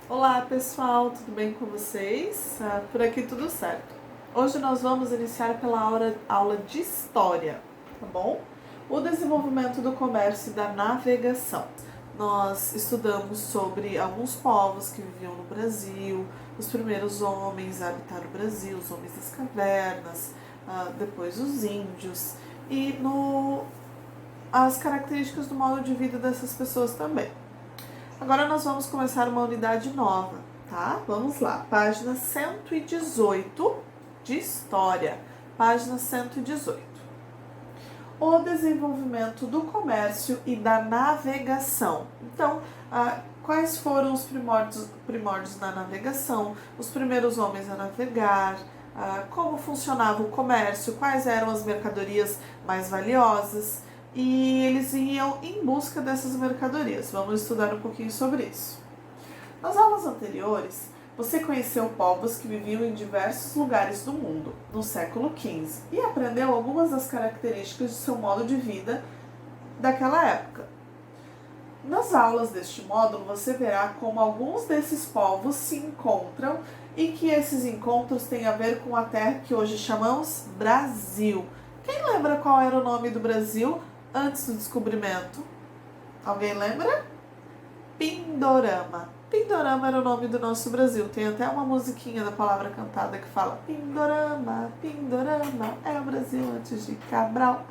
Olá pessoal, tudo bem com vocês? Por aqui tudo certo. Hoje nós vamos iniciar pela aula de História, tá bom? O desenvolvimento do comércio e da navegação. Nós estudamos sobre alguns povos que viviam no Brasil, os primeiros homens a habitar o Brasil, os homens das cavernas, depois os índios e as características do modo de vida dessas pessoas também. Agora nós vamos começar uma unidade nova, tá? Vamos lá, página 118 de História, página 118. O desenvolvimento do comércio e da navegação. Então, quais foram os primórdios da navegação, os primeiros homens a navegar, como funcionava o comércio, quais eram as mercadorias mais valiosas, e eles iam em busca dessas mercadorias. Vamos estudar um pouquinho sobre isso. Nas aulas anteriores, você conheceu povos que viviam em diversos lugares do mundo, no século XV, e aprendeu algumas das características de seu modo de vida daquela época. Nas aulas deste módulo, você verá como alguns desses povos se encontram e que esses encontros têm a ver com a terra que hoje chamamos Brasil. Quem lembra qual era o nome do Brasil antes do descobrimento? Alguém lembra? Pindorama. Pindorama era o nome do nosso Brasil. Tem até uma musiquinha da palavra cantada que fala Pindorama, Pindorama, é o Brasil antes de Cabral.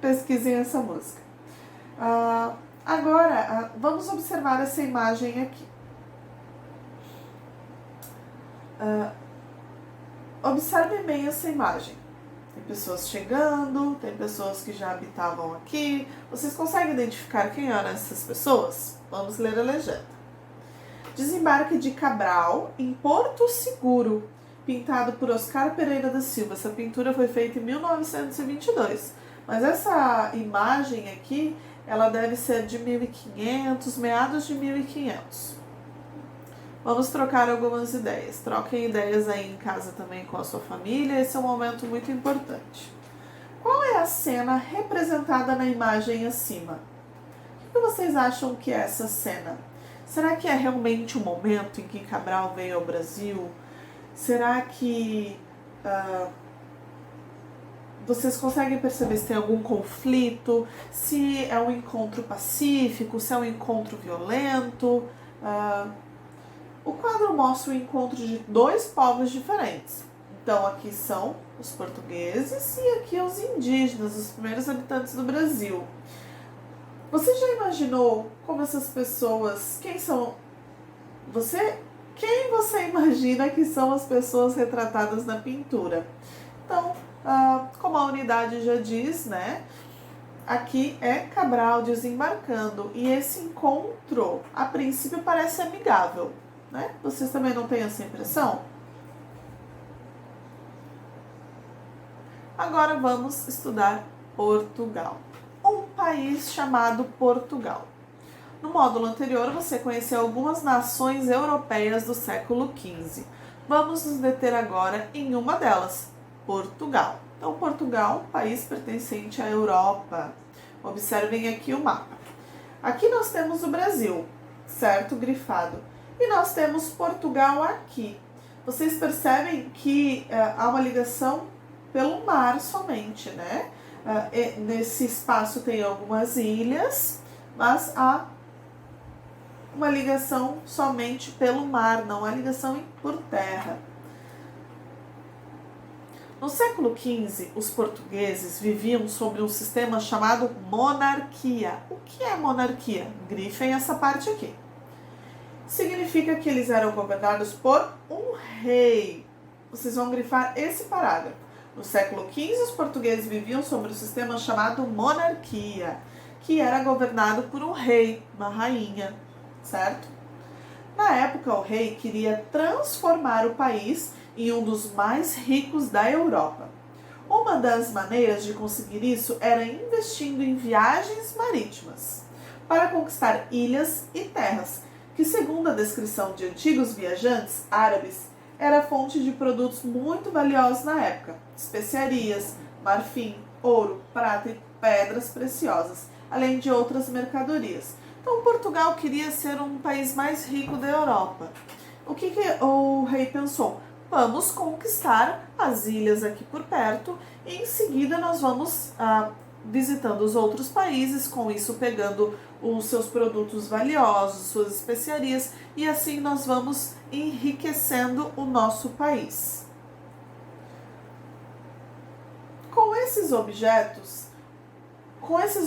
Pesquisem essa música. Agora, vamos observar essa imagem aqui. Observem bem essa imagem. Tem pessoas chegando, tem pessoas que já habitavam aqui. Vocês conseguem identificar quem eram essas pessoas? Vamos ler a legenda. Desembarque de Cabral em Porto Seguro, pintado por Oscar Pereira da Silva. Essa pintura foi feita em 1922. Mas essa imagem aqui, ela deve ser de 1500, meados de 1500. Vamos trocar algumas ideias. Troquem ideias aí em casa também com a sua família. Esse é um momento muito importante. Qual é a cena representada na imagem acima? O que vocês acham que é essa cena? Será que é realmente o momento em que Cabral veio ao Brasil? Será que vocês conseguem perceber se tem algum conflito? Se é um encontro pacífico? Se é um encontro violento? O quadro mostra o encontro de dois povos diferentes. Então, aqui são os portugueses e aqui os indígenas, os primeiros habitantes do Brasil. Você já imaginou como essas pessoas... Quem você imagina que são as pessoas retratadas na pintura? Então, como a unidade já diz, né? Aqui é Cabral desembarcando. E esse encontro, a princípio, parece amigável. Né? Vocês também não têm essa impressão? Agora vamos estudar Portugal. Um país chamado Portugal. No módulo anterior, você conheceu algumas nações europeias do século XV. Vamos nos deter agora em uma delas, Portugal. Então, Portugal, país pertencente à Europa. Observem aqui o mapa. Aqui nós temos o Brasil, certo? Grifado. E nós temos Portugal aqui. Vocês percebem que há uma ligação pelo mar somente, né? Nesse espaço tem algumas ilhas, mas há uma ligação somente pelo mar, não há ligação por terra. No século XV, os portugueses viviam sobre um sistema chamado monarquia. O que é monarquia? Grifem essa parte aqui. Significa que eles eram governados por um rei. Vocês vão grifar esse parágrafo. No século XV, os portugueses viviam sobre um sistema chamado monarquia, que era governado por um rei, uma rainha, certo? Na época, o rei queria transformar o país em um dos mais ricos da Europa. Uma das maneiras de conseguir isso era investindo em viagens marítimas para conquistar ilhas e terras, que, segundo a descrição de antigos viajantes árabes, era fonte de produtos muito valiosos na época: especiarias, marfim, ouro, prata e pedras preciosas, além de outras mercadorias. Então Portugal queria ser um país mais rico da Europa. O que o rei pensou? Vamos conquistar as ilhas aqui por perto e em seguida nós vamos visitando os outros países, com isso pegando os seus produtos valiosos, suas especiarias, e assim nós vamos enriquecendo o nosso país. Com esses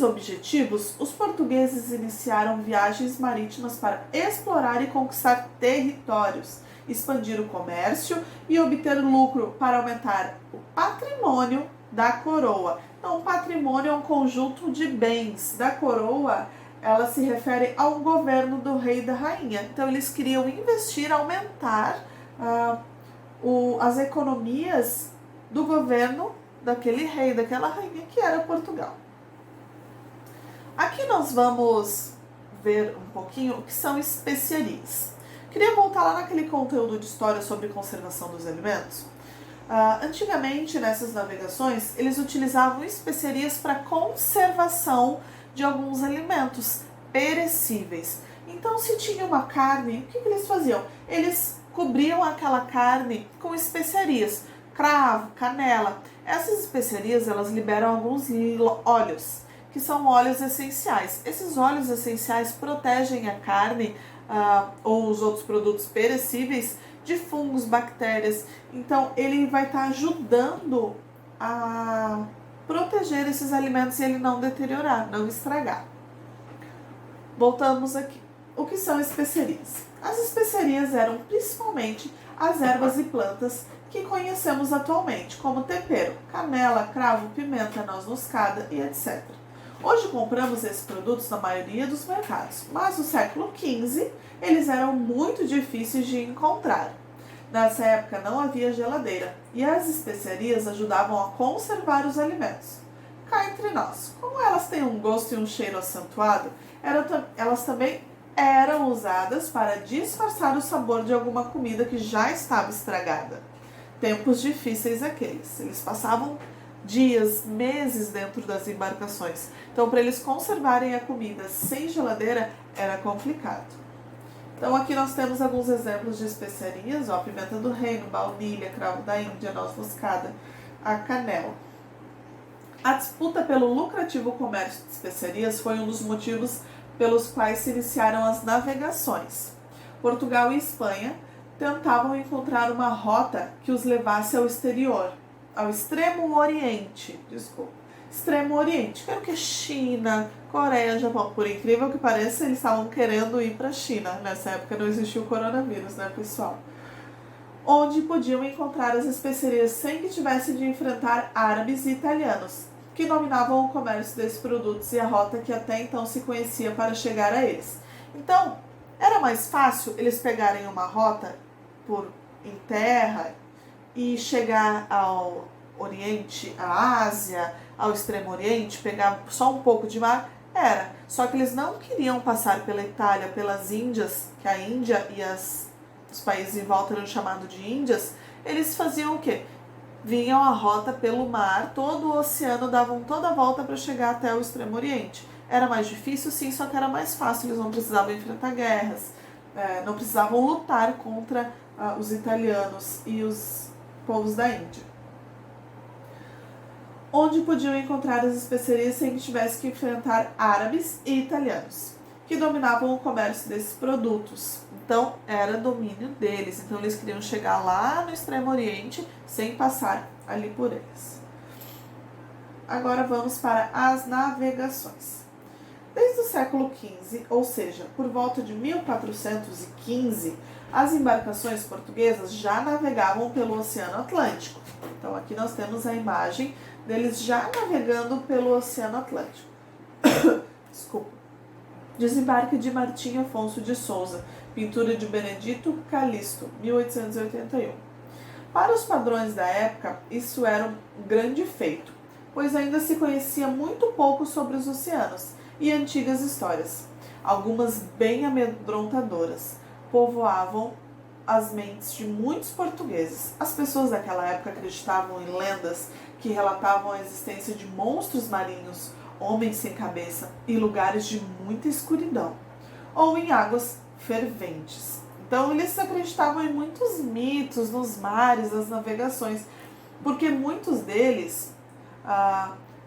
objetivos, os portugueses iniciaram viagens marítimas para explorar e conquistar territórios, expandir o comércio e obter lucro para aumentar o patrimônio da coroa. Então, o patrimônio é um conjunto de bens. Da coroa, ela se refere ao governo do rei e da rainha. Então, eles queriam investir, aumentar as economias do governo daquele rei, daquela rainha que era Portugal. Aqui nós vamos ver um pouquinho o que são especiarias. Queria voltar lá naquele conteúdo de história sobre conservação dos alimentos. Antigamente, nessas navegações, eles utilizavam especiarias para conservação de alguns alimentos perecíveis. Então, se tinha uma carne, o que eles faziam? Eles cobriam aquela carne com especiarias, cravo, canela. Essas especiarias, elas liberam alguns óleos, que são óleos essenciais. Esses óleos essenciais protegem a carne ou os outros produtos perecíveis de fungos, bactérias. Então, ele vai estar ajudando a proteger esses alimentos e ele não deteriorar, não estragar. Voltamos aqui. O que são especiarias? As especiarias eram principalmente as ervas e plantas que conhecemos atualmente, como tempero, canela, cravo, pimenta, noz moscada e etc. Hoje compramos esses produtos na maioria dos mercados, mas no século XV eles eram muito difíceis de encontrar. Nessa época não havia geladeira e as especiarias ajudavam a conservar os alimentos. Cá entre nós, como elas têm um gosto e um cheiro acentuado, elas também eram usadas para disfarçar o sabor de alguma comida que já estava estragada. Tempos difíceis aqueles. Eles passavam dias, meses dentro das embarcações. Então, para eles conservarem a comida sem geladeira, era complicado. Então, aqui nós temos alguns exemplos de especiarias, ó, pimenta do reino, baunilha, cravo da Índia, noz moscada, a canela. A disputa pelo lucrativo comércio de especiarias foi um dos motivos pelos quais se iniciaram as navegações. Portugal e Espanha tentavam encontrar uma rota que os levasse ao exterior, ao extremo oriente, extremo oriente, que era o que? China, Coreia, Japão. Por incrível que pareça, eles estavam querendo ir para a China. Nessa época não existia o coronavírus, né, pessoal? Onde podiam encontrar as especiarias sem que tivessem de enfrentar árabes e italianos, que dominavam o comércio desses produtos e a rota que até então se conhecia para chegar a eles. Então, era mais fácil eles pegarem uma rota em terra e chegar ao Oriente, à Ásia, ao Extremo Oriente, pegar só um pouco de mar? Era. Só que eles não queriam passar pela Itália, pelas Índias, que a Índia e os países em volta eram chamados de Índias. Eles faziam o quê? Vinham a rota pelo mar, todo o oceano, davam toda a volta para chegar até o Extremo Oriente. Era mais difícil, sim, só que era mais fácil, eles não precisavam enfrentar guerras, não precisavam lutar contra os italianos e os povos da Índia. Onde podiam encontrar as especiarias sem que tivesse que enfrentar árabes e italianos, que dominavam o comércio desses produtos. Então, era domínio deles. Então, eles queriam chegar lá no Extremo Oriente sem passar ali por eles. Agora, vamos para as navegações. Desde o século XV, ou seja, por volta de 1415, as embarcações portuguesas já navegavam pelo Oceano Atlântico. Então, aqui nós temos a imagem deles já navegando pelo Oceano Atlântico. Desculpa. Desembarque de Martim Afonso de Souza, pintura de Benedito Calixto, 1881. Para os padrões da época, isso era um grande feito, pois ainda se conhecia muito pouco sobre os oceanos e antigas histórias, algumas bem amedrontadoras, povoavam as mentes de muitos portugueses. As pessoas daquela época acreditavam em lendas que relatavam a existência de monstros marinhos, homens sem cabeça e lugares de muita escuridão. ou em águas ferventes. Então eles acreditavam em muitos mitos nos mares, nas navegações, porque muitos deles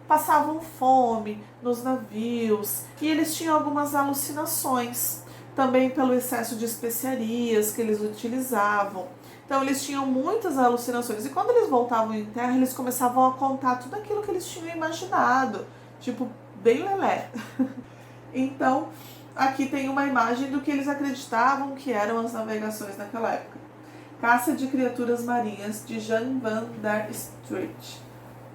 passavam fome nos navios e eles tinham algumas alucinações, também pelo excesso de especiarias que eles utilizavam. Então eles tinham muitas alucinações e quando eles voltavam em terra, eles começavam a contar tudo aquilo que eles tinham imaginado, tipo, bem lelé. Então, aqui tem uma imagem do que eles acreditavam que eram as navegações naquela época. Caça de Criaturas Marinhas, de Jan van der Street.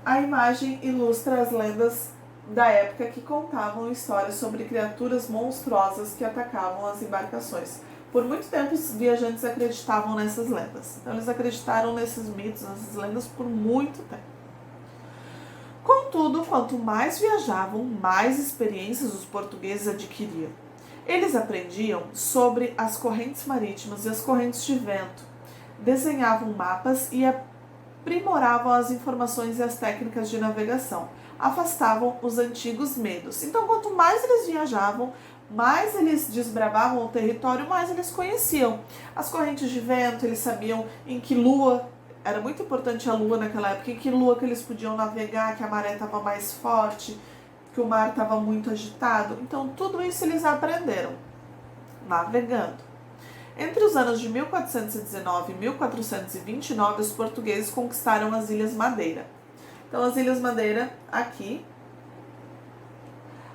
A imagem ilustra as lendas da época que contavam histórias sobre criaturas monstruosas que atacavam as embarcações. Por muito tempo, os viajantes acreditavam nessas lendas. Então, eles acreditaram nesses mitos, nessas lendas por muito tempo. Contudo, quanto mais viajavam, mais experiências os portugueses adquiriam. Eles aprendiam sobre as correntes marítimas e as correntes de vento, desenhavam mapas e aprimoravam as informações e as técnicas de navegação, afastavam os antigos medos. Então, quanto mais eles viajavam, mais eles desbravavam o território, mais eles conheciam. As correntes de vento, eles sabiam em que lua, era muito importante a lua naquela época, em que lua que eles podiam navegar, que a maré estava mais forte, que o mar estava muito agitado. Então, tudo isso eles aprenderam navegando. Entre os anos de 1419 e 1429, os portugueses conquistaram as Ilhas Madeira. Então, as Ilhas Madeira, aqui,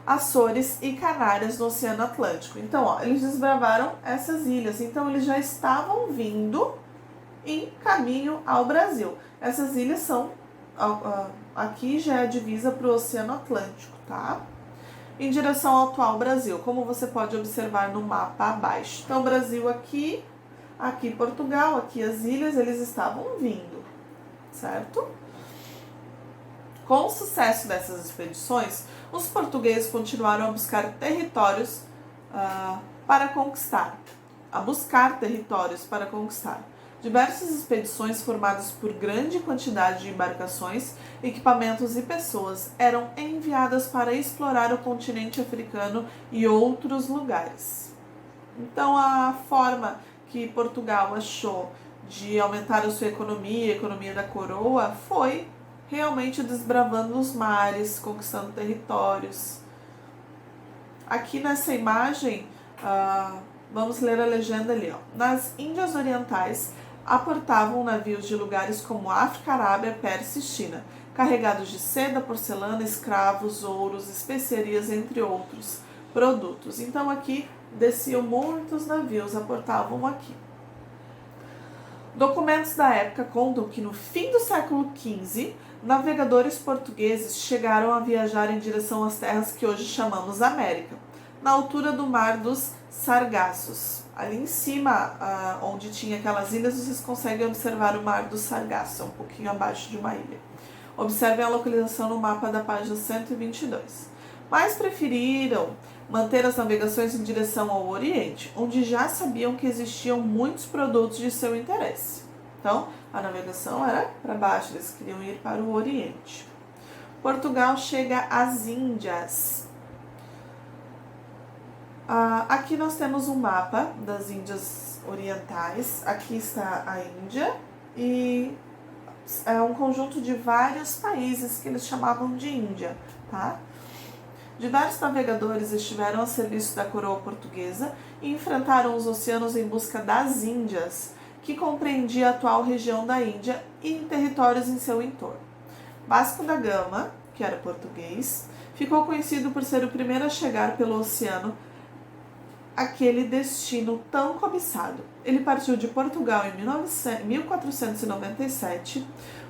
Açores e Canárias no Oceano Atlântico. Então, ó, eles desbravaram essas ilhas. Então, eles já estavam vindo em caminho ao Brasil. Essas ilhas são, aqui já é a divisa para o Oceano Atlântico, tá? Em direção ao atual Brasil, como você pode observar no mapa abaixo. Então, Brasil aqui, aqui Portugal, aqui as ilhas, eles estavam vindo, certo? Com o sucesso dessas expedições, os portugueses continuaram a buscar territórios para conquistar, Diversas expedições formadas por grande quantidade de embarcações, equipamentos e pessoas eram enviadas para explorar o continente africano e outros lugares. Então, a forma que Portugal achou de aumentar a sua economia, a economia da coroa, foi realmente desbravando os mares, conquistando territórios. Aqui nessa imagem, vamos ler a legenda ali, ó. Nas Índias Orientais, aportavam navios de lugares como África, Arábia, Pérsia e China, carregados de seda, porcelana, escravos, ouros, especiarias, entre outros produtos. Então aqui desciam muitos navios, aportavam aqui. Documentos da época contam que no fim do século XV, navegadores portugueses chegaram a viajar em direção às terras que hoje chamamos América, na altura do Mar dos Sargassos. Ali em cima, onde tinha aquelas ilhas, vocês conseguem observar o Mar dos Sargassos, um pouquinho abaixo de uma ilha. Observem a localização no mapa da página 122. Mas preferiram manter as navegações em direção ao Oriente, onde já sabiam que existiam muitos produtos de seu interesse. Então, a navegação era para baixo, eles queriam ir para o Oriente. Portugal chega às Índias. Aqui nós temos um mapa das Índias Orientais. Aqui está a Índia e é um conjunto de vários países que eles chamavam de Índia, tá? Diversos navegadores estiveram a serviço da coroa portuguesa e enfrentaram os oceanos em busca das Índias, que compreendia a atual região da Índia e territórios em seu entorno. Vasco da Gama, que era português, ficou conhecido por ser o primeiro a chegar pelo oceano aquele destino tão cobiçado. Ele partiu de Portugal em 1497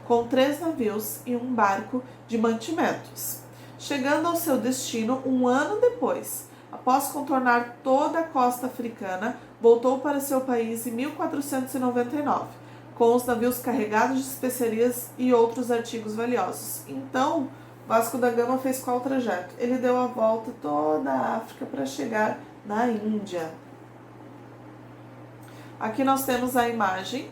com 3 navios e um barco de mantimentos, chegando ao seu destino um ano depois. Após contornar toda a costa africana, voltou para seu país em 1499, com os navios carregados de especiarias e outros artigos valiosos. Então, Vasco da Gama fez qual trajeto? Ele deu a volta toda a África para chegar na Índia. Aqui nós temos a imagem,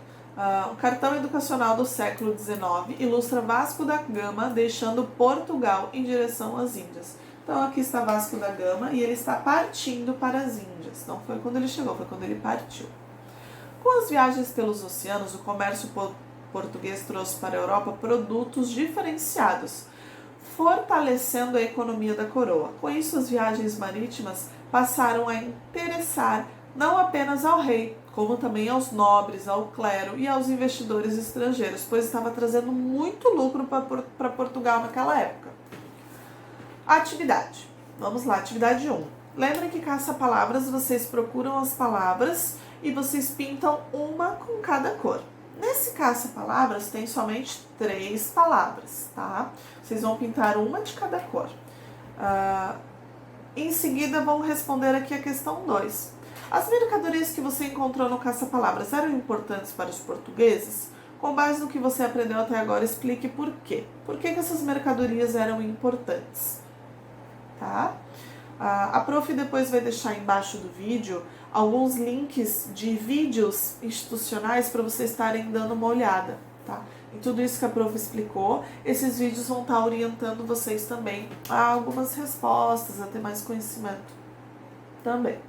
um cartão educacional do século XIX, ilustra Vasco da Gama deixando Portugal em direção às Índias. Então aqui está Vasco da Gama e ele está partindo para as Índias. Não foi quando ele chegou, foi quando ele partiu. Com as viagens pelos oceanos, o comércio português trouxe para a Europa produtos diferenciados, fortalecendo a economia da coroa. Com isso, as viagens marítimas passaram a interessar não apenas ao rei, como também aos nobres, ao clero e aos investidores estrangeiros, pois estava trazendo muito lucro para Portugal naquela época. Atividade. Vamos lá, atividade 1. Lembrem que caça-palavras, vocês procuram as palavras e vocês pintam uma com cada cor. Nesse caça-palavras tem somente 3 palavras, tá? Vocês vão pintar uma de cada cor. Em seguida, vão responder aqui a questão 2. As mercadorias que você encontrou no caça-palavras eram importantes para os portugueses? Com base no que você aprendeu até agora, explique por quê. Por que essas mercadorias eram importantes? Tá? A prof depois vai deixar embaixo do vídeo alguns links de vídeos institucionais para vocês estarem dando uma olhada, tá? Em tudo isso que a prof explicou, esses vídeos vão estar orientando vocês também a algumas respostas, a ter mais conhecimento também.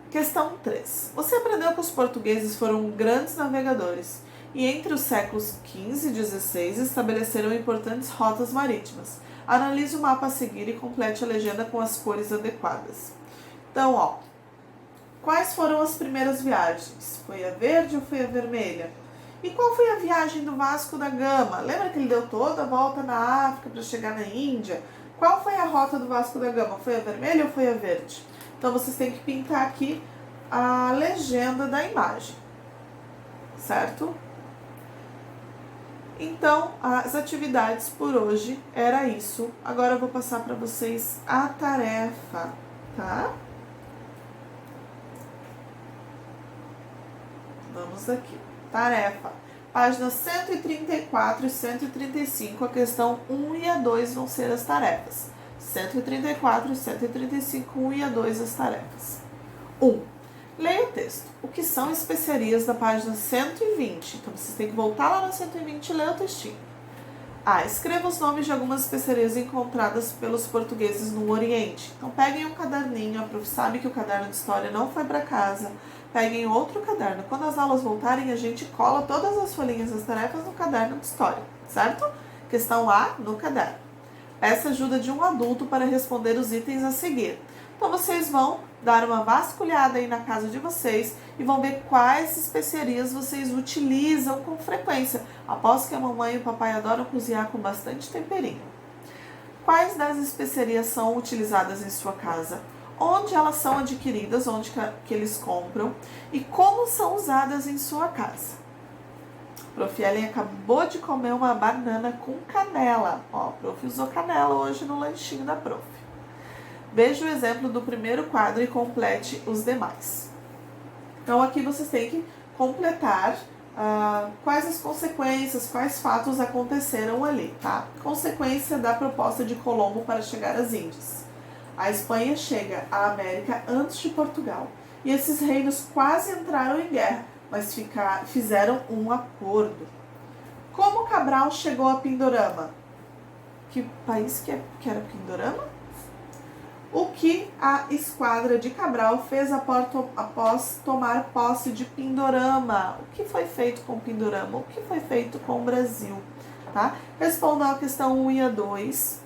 Questão 3. Você aprendeu que os portugueses foram grandes navegadores e entre os séculos XV e XVI estabeleceram importantes rotas marítimas. Analise o mapa a seguir e complete a legenda com as cores adequadas. Então, ó, quais foram as primeiras viagens? Foi a verde ou foi a vermelha? E qual foi a viagem do Vasco da Gama? Lembra que ele deu toda a volta na África para chegar na Índia? Qual foi a rota do Vasco da Gama? Foi a vermelha ou foi a verde? Então, vocês têm que pintar aqui a legenda da imagem, certo? Então, as atividades por hoje era isso. Agora eu vou passar para vocês a tarefa, tá? Vamos aqui. Tarefa. Páginas 134 e 135, a questão 1 e a 2 vão ser as tarefas. 134 e 135, 1 e a 2 as tarefas. 1. Leia o texto. O que são especiarias da página 120? Então, vocês têm que voltar lá na 120 e ler o textinho. A. Escreva os nomes de algumas especiarias encontradas pelos portugueses no Oriente. Então, peguem um caderninho. A prof sabe que o caderno de história não foi para casa. Peguem outro caderno. Quando as aulas voltarem, a gente cola todas as folhinhas das tarefas no caderno de história, certo? Questão A, no caderno. Peça ajuda de um adulto para responder os itens a seguir. Então, vocês vão dar uma vasculhada aí na casa de vocês e vão ver quais especiarias vocês utilizam com frequência. Aposto que a mamãe e o papai adoram cozinhar com bastante temperinho. Quais das especiarias são utilizadas em sua casa? Onde elas são adquiridas, onde que eles compram e como são usadas em sua casa. Prof. Ellen acabou de comer uma banana com canela. Ó, a prof usou canela hoje no lanchinho da prof. Veja o exemplo do primeiro quadro e complete os demais. Então, aqui vocês têm que completar quais as consequências, quais fatos aconteceram ali, tá? Consequência da proposta de Colombo para chegar às Índias. A Espanha chega à América antes de Portugal. E esses reinos quase entraram em guerra, mas fizeram um acordo. Como Cabral chegou a Pindorama? Que país que era Pindorama? O que a esquadra de Cabral fez após tomar posse de Pindorama? O que foi feito com Pindorama? O que foi feito com o Brasil? Tá? Respondam a questão 1 e a 2.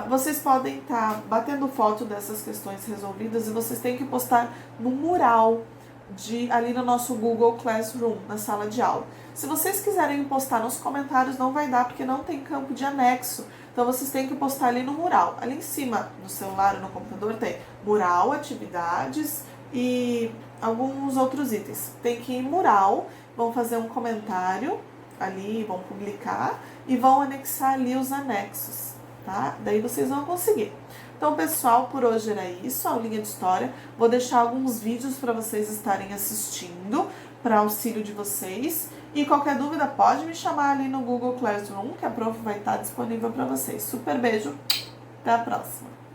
Vocês podem estar batendo foto dessas questões resolvidas e vocês têm que postar no mural ali no nosso Google Classroom, na sala de aula. Se vocês quiserem postar nos comentários, não vai dar porque não tem campo de anexo. Então, vocês têm que postar ali no mural. Ali em cima, no celular ou no computador, tem mural, atividades e alguns outros itens. Tem que ir em mural, vão fazer um comentário ali, vão publicar e vão anexar ali os anexos, tá? Daí vocês vão conseguir. Então, pessoal, por hoje era isso, a aulinha de história. Vou deixar alguns vídeos para vocês estarem assistindo, para auxílio de vocês. E qualquer dúvida, pode me chamar ali no Google Classroom, que a prof vai estar disponível para vocês. Super beijo, até a próxima!